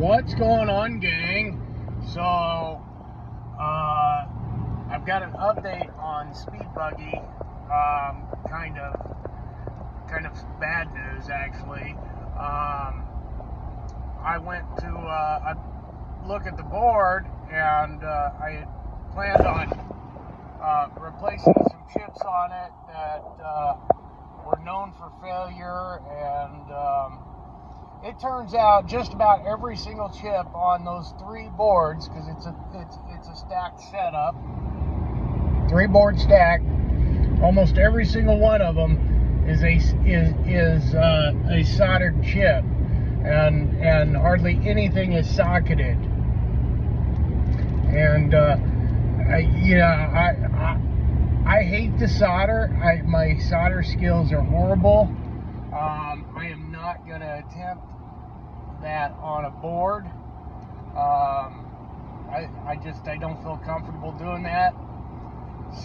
What's going on, gang? So, I've got an update on Speed Buggy. Kind of bad news, actually. I went to I look at the board, and I had planned on replacing some chips on it that were known for failure, and it turns out just about every single chip on those three boards, because it's a stacked setup, 3-board stack, almost every single one of them is a soldered chip, and hardly anything is socketed. And I hate to solder. My solder skills are horrible. I am not going to attempt that on a board. I don't feel comfortable doing that.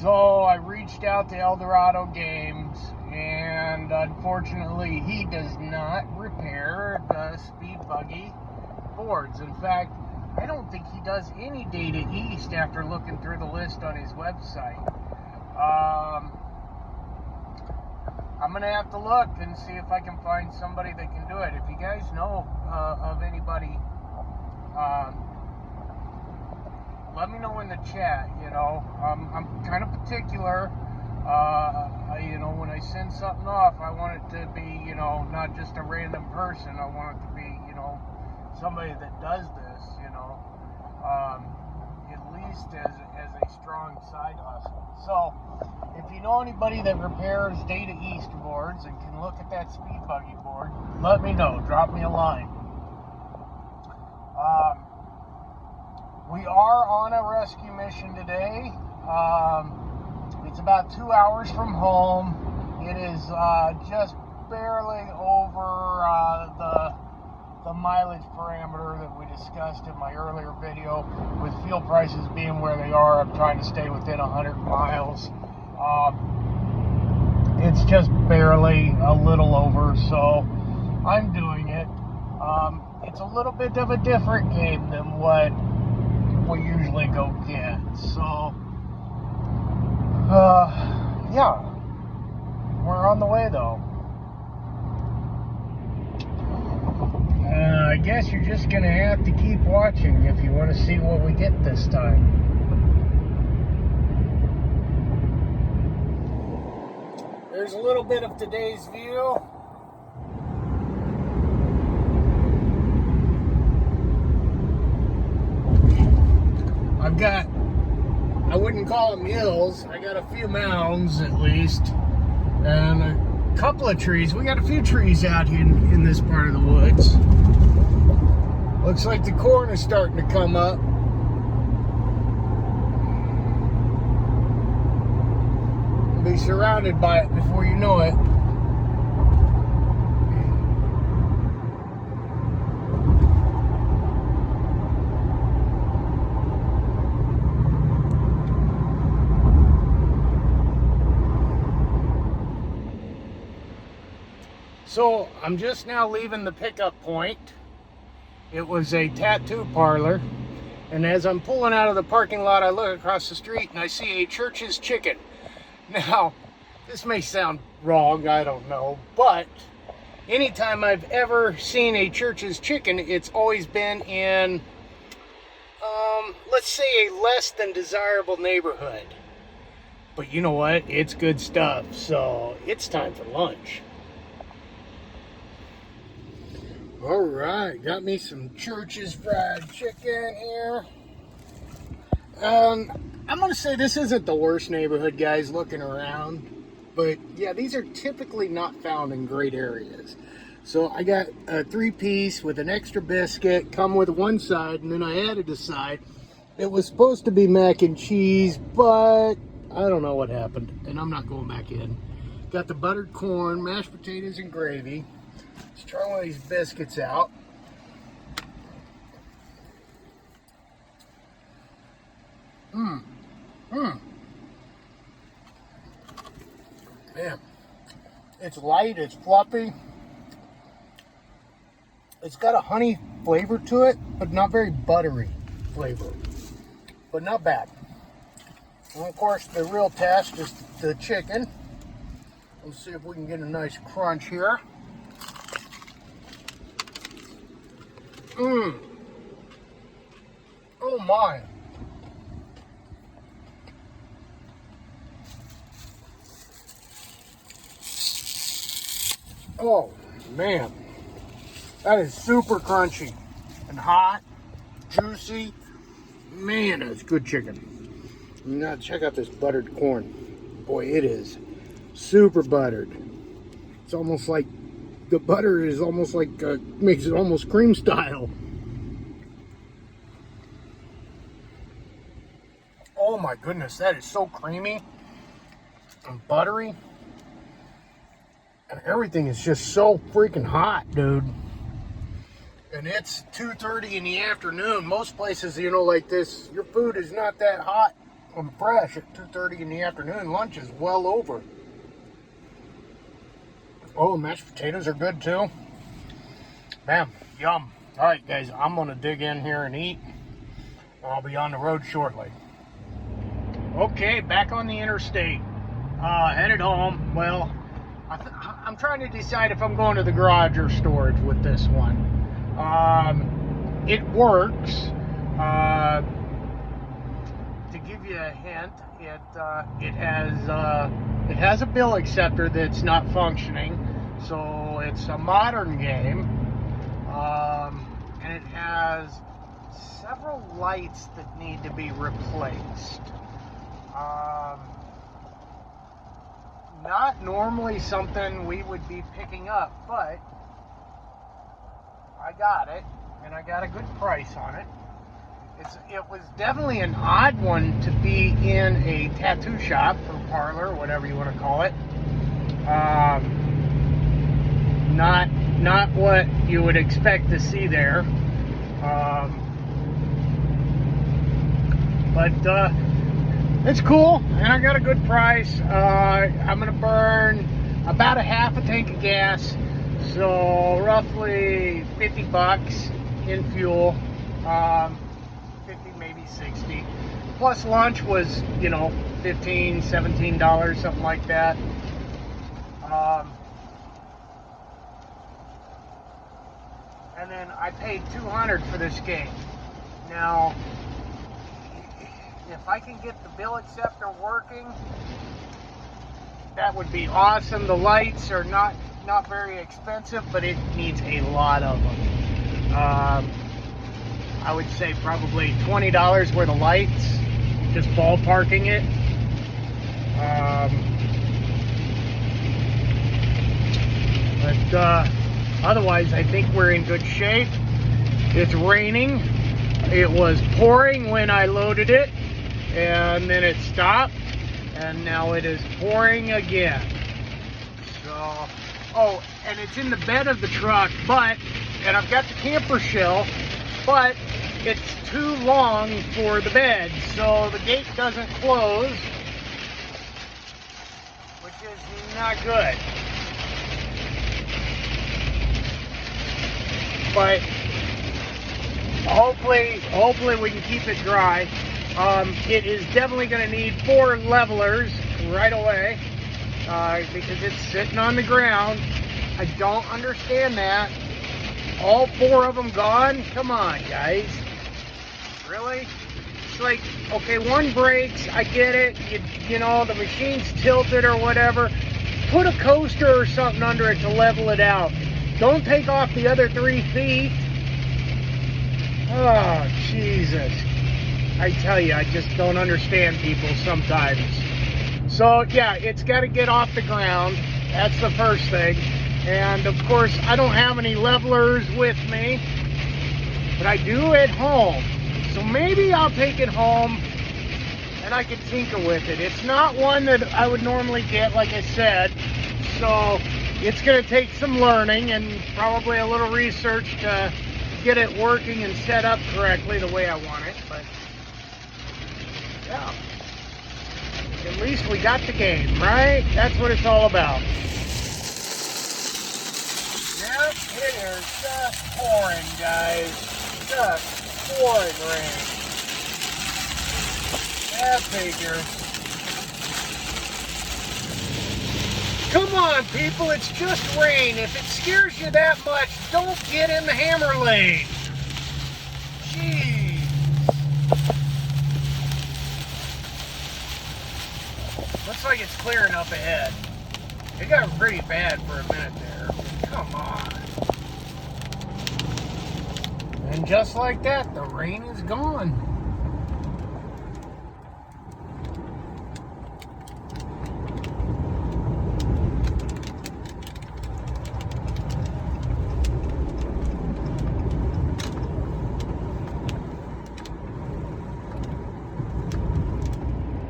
So I reached out to Eldorado Games, and unfortunately he does not repair the Speed Buggy boards. In fact, I don't think he does any Data East after looking through the list on his website. I'm going to have to look and see if I can find somebody that can do it. If you guys know of anybody, let me know in the chat. I'm kind of particular. When I send something off, I want it to be, not just a random person. I want it to be, somebody that does this, at least as a strong side hustle. So, if you know anybody that repairs Data East boards and can look at that Speed Buggy board, let me know. Drop me a line. We are on a rescue mission today. It's about 2 hours from home. It is just barely over the mileage parameter that we discussed in my earlier video. With fuel prices being where they are, I'm trying to stay within 100 miles. It's just barely a little over, so I'm doing it. It's a little bit of a different game than what we usually go get. So, yeah, we're on the way though. I guess you're just gonna have to keep watching if you want to see what we get this time. There's a little bit of today's view. I wouldn't call them hills. I got a few mounds at least, and a couple of trees. We got a few trees out here in this part of the woods. Looks like the corn is starting to come up. You'll be surrounded by it before you know it. So I'm just now leaving the pickup point. It was a tattoo parlor, and as I'm pulling out of the parking lot, I look across the street and I see a Church's Chicken. Now, this may sound wrong, I don't know, but anytime I've ever seen a Church's Chicken, it's always been in, let's say, a less than desirable neighborhood. But you know what? It's good stuff, so it's time for lunch. All right, got me some Church's fried chicken here. I'm going to say this isn't the worst neighborhood, guys, looking around. But, yeah, these are typically not found in great areas. So I got a 3-piece with an extra biscuit, come with one side, and then I added a side. It was supposed to be mac and cheese, but I don't know what happened, and I'm not going back in. Got the buttered corn, mashed potatoes, and gravy. Let's try one of these biscuits out. Man, it's light, it's fluffy. It's got a honey flavor to it, but not very buttery flavor. But not bad. And of course, the real test is the chicken. Let's see if we can get a nice crunch here. Mmm. Oh my. Oh man. That is super crunchy and hot, juicy. Man, that's good chicken. Now check out this buttered corn. Boy, it is super buttered. It's almost like the butter is almost like makes it almost cream style. Oh my goodness, that is so creamy and buttery. And everything is just so freaking hot, dude. And it's 2:30 in the afternoon. Most places, you know, like this, your food is not that hot and fresh at 2:30 in the afternoon. Lunch is well over. Oh, mashed potatoes are good too. Bam, yum. All right, guys, I'm gonna dig in here and eat. I'll be on the road shortly. Okay, back on the interstate. Headed home. Well, I'm trying to decide if I'm going to the garage or storage with this one. It works. To give you a hint, it has a bill acceptor that's not functioning, so it's a modern game, and it has several lights that need to be replaced. Not normally something we would be picking up, but I got it, and I got a good price on it. It was definitely an odd one to be in a tattoo shop or parlor, whatever you want to call it. Not what you would expect to see there. But it's cool, and I got a good price. I'm gonna burn about a half a tank of gas, so roughly 50 bucks in fuel. 50, maybe 60. Plus lunch was, you know, $15, $17, something like that. And then I paid $200 for this game. Now, if I can get the bill acceptor working, that would be awesome. The lights are not very expensive, but it needs a lot of them. I would say probably $20 worth of lights, just ballparking it. But otherwise, I think we're in good shape. It's raining. It was pouring when I loaded it, and then it stopped, and now it is pouring again. So, oh, and it's in the bed of the truck, and I've got the camper shell, but it's too long for the bed, so the gate doesn't close, which is not good. But hopefully we can keep it dry. It is definitely going to need 4 levelers right away, because it's sitting on the ground. I don't understand that. All 4 of them gone? Come on, guys. Really? It's like, okay, one breaks, I get it. You know, the machine's tilted or whatever. Put a coaster or something under it to level it out. Don't take off the other 3 feet. Oh, Jesus. I tell you, I just don't understand people sometimes. So, yeah, it's got to get off the ground. That's the first thing. And, of course, I don't have any levelers with me, but I do at home. So maybe I'll take it home and I can tinker with it. It's not one that I would normally get, like I said. So it's going to take some learning and probably a little research to get it working and set up correctly the way I want it. But, yeah. At least we got the game, right? That's what it's all about. Yep. It is just pouring, guys. Just pouring rain. That figures. Come on, people, it's just rain. If it scares you that much, don't get in the hammer lane. Jeez. Looks like it's clearing up ahead. It got pretty bad for a minute there. Come on. And just like that, the rain is gone.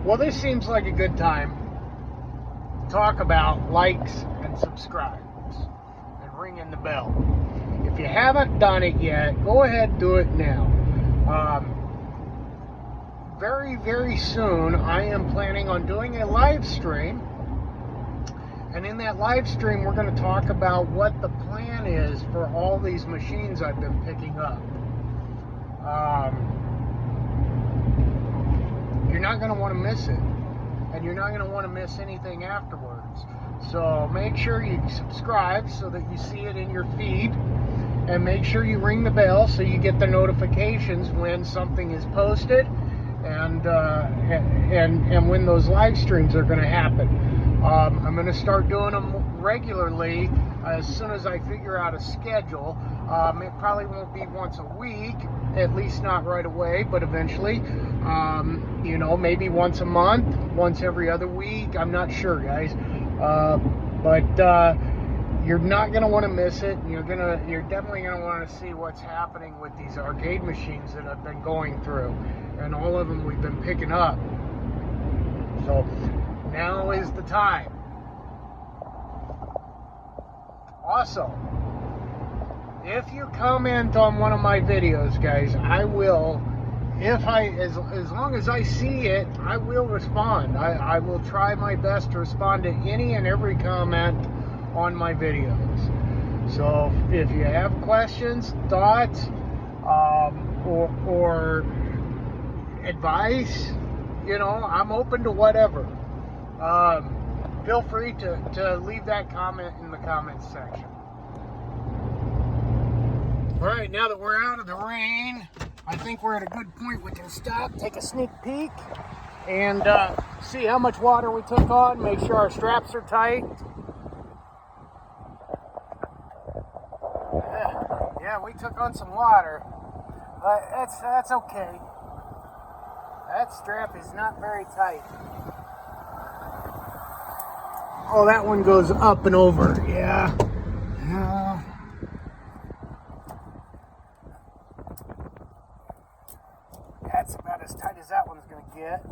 Well, this seems like a good time to talk about likes and subscribes and ringing the bell. If you haven't done it yet, go ahead and do it now. Very, very soon, I am planning on doing a live stream. And in that live stream, we're going to talk about what the plan is for all these machines I've been picking up. You're not going to want to miss it, and you're not going to want to miss anything afterwards. So make sure you subscribe so that you see it in your feed, and make sure you ring the bell so you get the notifications when something is posted and when those live streams are going to happen. I'm going to start doing them regularly as soon as I figure out a schedule. It probably won't be once a week, at least not right away, but eventually. You know, maybe once a month, once every other week. I'm not sure, guys. But you're not going to want to miss it. You're definitely going to want to see what's happening with these arcade machines that I've been going through, and all of them we've been picking up. So now is the time. Also, if you comment on one of my videos, guys, I will, as long as I see it, I will respond. I will try my best to respond to any and every comment on my videos. So if you have questions, thoughts, or advice, you know, I'm open to whatever. Feel free to leave that comment in the comments section. All right, now that we're out of the rain, I think we're at a good point. We can stop, take a sneak peek, and see how much water we took on, make sure our straps are tight. Yeah, we took on some water, but that's okay. That strap is not very tight. Oh, that one goes up and over. Yeah. That's about as tight as that one's going to get.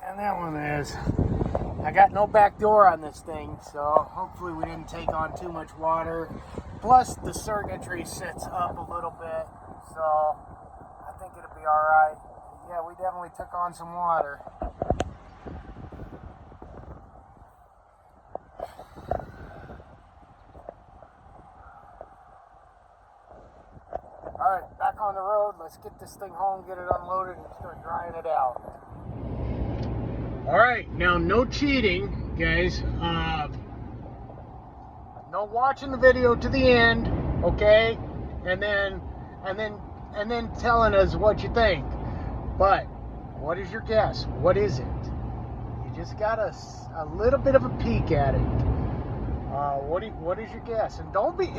And that one is. I got no back door on this thing, so hopefully we didn't take on too much water. Plus, the circuitry sits up a little bit, so I think it'll be alright. Yeah, we definitely took on some water. Alright, back on the road. Let's get this thing home, get it unloaded, and start drying it out. Alright, now no cheating, guys. No watching the video to the end, okay? And then telling us what you think. But what is your guess? What is it? You just got a little bit of a peek at it. What is your guess? And don't be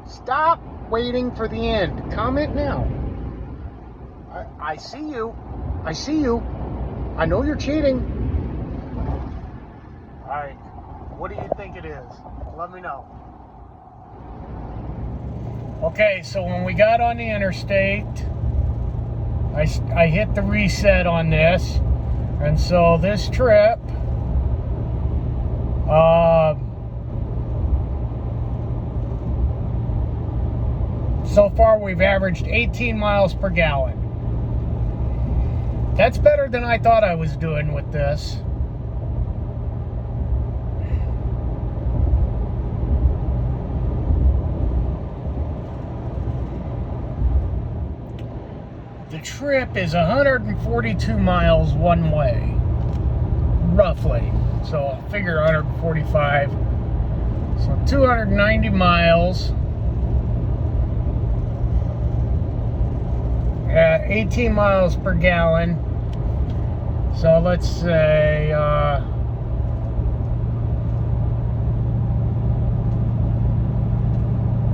stop waiting for the end. Comment now. I see you. I see you. I know you're cheating. All right. What do you think it is? Let me know. Okay, so when we got on the interstate, I hit the reset on this, and so this trip, so far we've averaged 18 miles per gallon. That's better than I thought I was doing with this. trip is 142 miles one way, roughly. So I'll figure 145. So 290 miles at 18 miles per gallon. So let's say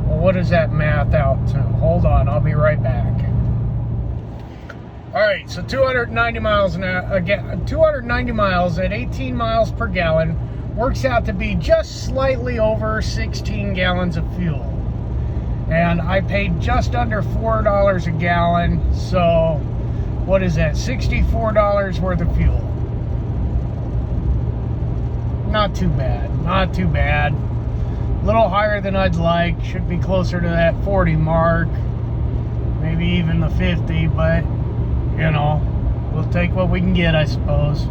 what does that math out to? Hold on, I'll be right back. All right, so 290 miles again, 290 miles at 18 miles per gallon works out to be just slightly over 16 gallons of fuel. And I paid just under $4 a gallon, so what is that? $64 worth of fuel. Not too bad, not too bad. A little higher than I'd like. Should be closer to that 40 mark, maybe even the 50, but you know, we'll take what we can get, I suppose.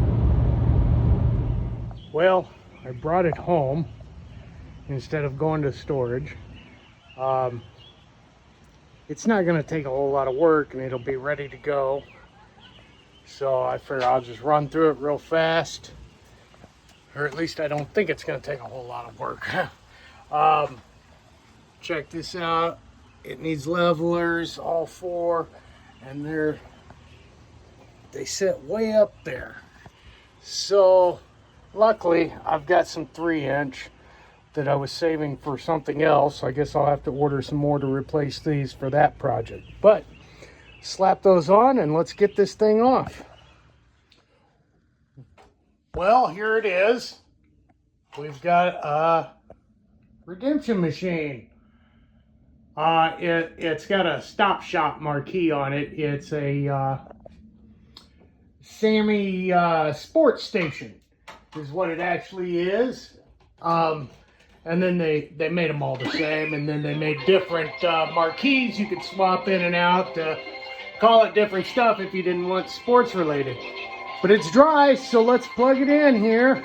Well, I brought it home instead of going to storage. It's not going to take a whole lot of work, and it'll be ready to go. So I figure I'll just run through it real fast, or at least I don't think it's going to take a whole lot of work. Check this out. It needs levelers, all four, and they sit way up there. So luckily I've got some 3-inch that I was saving for something else. I guess I'll have to order some more to replace these for that project. But slap those on and let's get this thing off. Well, here it is. We've got a redemption machine. It's got a Stop Shop marquee on it. It's a Sammy sports station is what it actually is. And then they made them all the same, and then they made different marquees you could swap in and out to call it different stuff if you didn't want sports related. But it's dry, so let's plug it in here.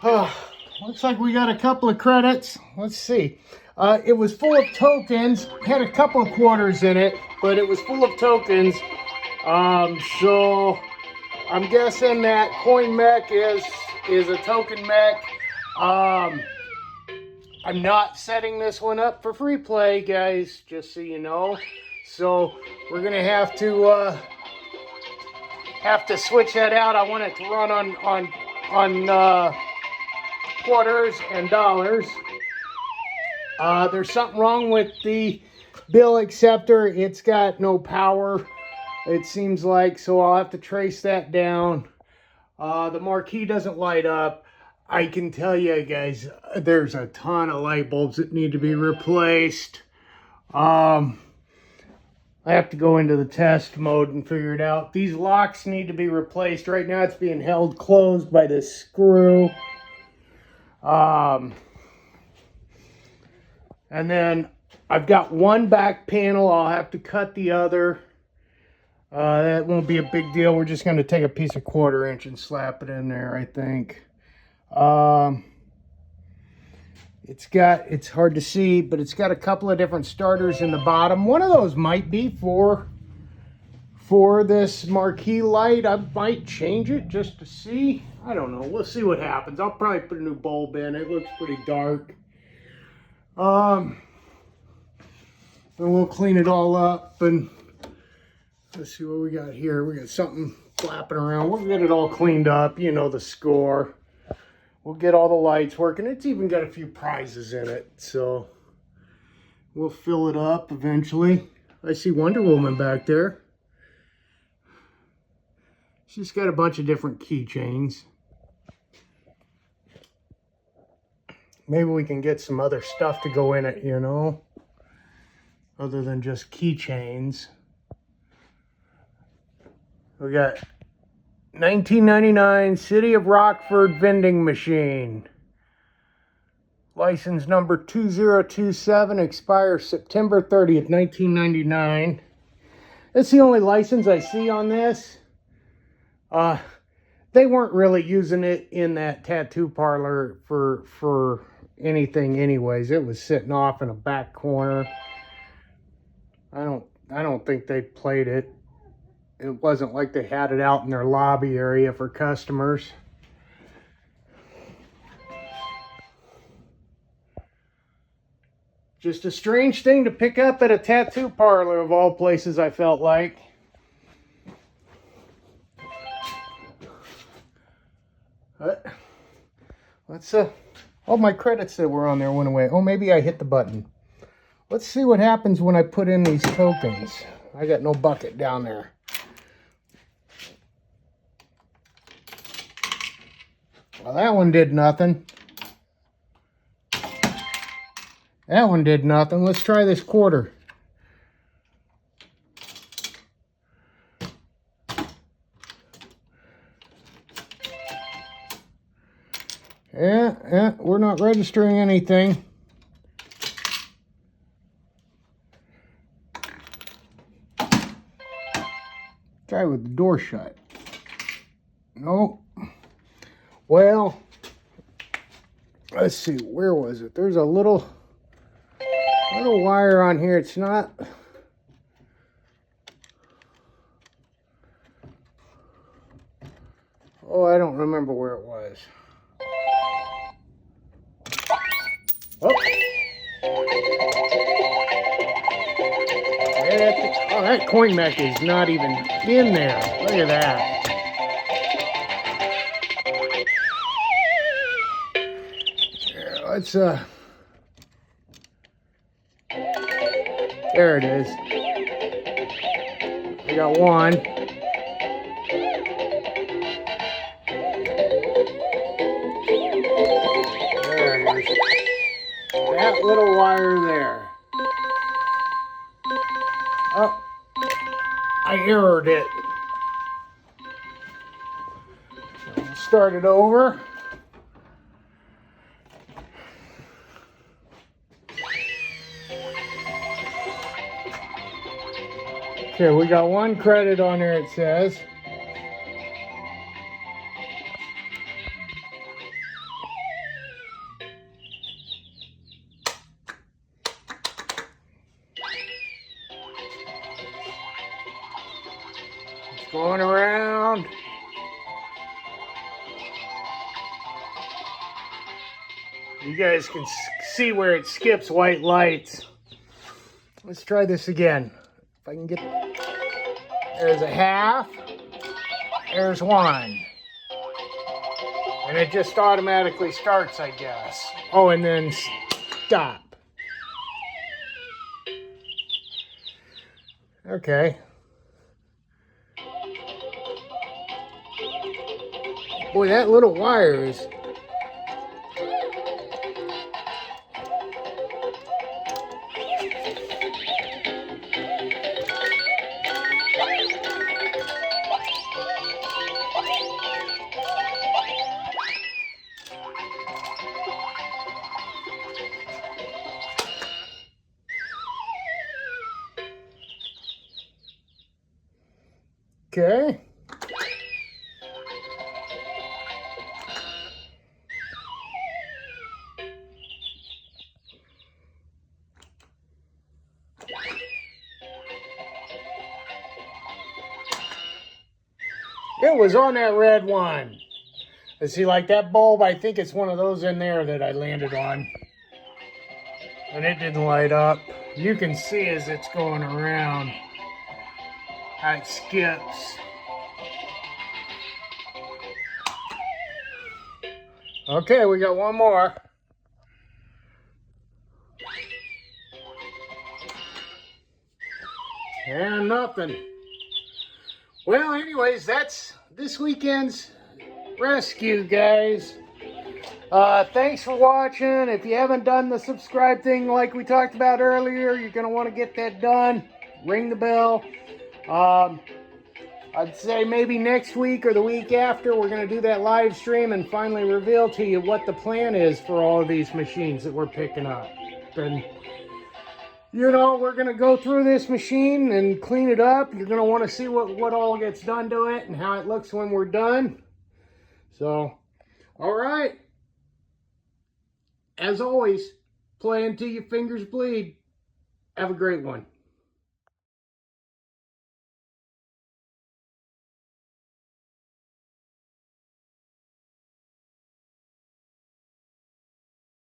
Looks like we got a couple of credits. Let's see. It was full of tokens, had a couple of quarters in it, but it was full of tokens. So I'm guessing that coin mech is a token mech. I'm not setting this one up for free play, guys, just so you know. So we're gonna have to switch that out. I want it to run on quarters and dollars. There's something wrong with the bill acceptor. It's got no power, it seems like, so I'll have to trace that down. The marquee doesn't light up. I can tell you guys, there's a ton of light bulbs that need to be replaced. I have to go into the test mode and figure it out. These locks need to be replaced. Right now it's being held closed by this screw. And then I've got one back panel. I'll have to cut the other. That won't be a big deal. We're just going to take a piece of 1/4 inch and slap it in there, I think. It's hard to see, but it's got a couple of different starters in the bottom. One of those might be for this marquee light. I might change it just to see. I don't know. We'll see what happens. I'll probably put a new bulb in. It looks pretty dark. And we'll clean it all up, and let's see what we got here. We got something flapping around. We'll get it all cleaned up. You know the score. We'll get all the lights working. It's even got a few prizes in it, so we'll fill it up eventually. I see Wonder Woman back there. She's got a bunch of different keychains. Maybe we can get some other stuff to go in it, you know, other than just keychains. We got 1999 City of Rockford vending machine. License number 2027, expires September 30th, 1999. That's the only license I see on this. They weren't really using it in that tattoo parlor for anything anyways. It was sitting off in a back corner. I don't I don't think they played it. It wasn't like they had it out in their lobby area for customers. Just a strange thing to pick up at a tattoo parlor of all places, I felt like. Let's all my credits that were on there went away. Oh, maybe I hit the button. Let's see what happens when I put in these tokens. I got no bucket down there. Well, that one did nothing. That one did nothing. Let's try this quarter. Yeah, we're not registering anything. Try with the door shut. Nope. Well, let's see, where was it? There's a little wire on here. It's not... Oh, I don't remember where it was. Oh, that coin mech is not even in there. Look at that. Here, let's there it is. We got one. There it is. That little wire there. Oh, I errored it. So we'll start it over. Okay, we got one credit on there, it says. It's going around. You guys can see where it skips white lights. Let's try this again. If I can get... There's a half. There's one. And it just automatically starts, I guess. Oh, and then stop. Okay. Boy, that little wire is... Okay. It was on that red one. Let's see, like that bulb, I think it's one of those in there that I landed on. And it didn't light up. You can see as it's going around how it skips. Okay, we got one more. And nothing. Well, anyways, that's this weekend's rescue, guys. Thanks for watching. If you haven't done the subscribe thing like we talked about earlier, you're going to want to get that done. Ring the bell. I'd say maybe next week or the week after, we're going to do that live stream and finally reveal to you what the plan is for all of these machines that we're picking up. And, you know, we're going to go through this machine and clean it up. You're going to want to see what all gets done to it and how it looks when we're done. So, all right. As always, play until your fingers bleed. Have a great one.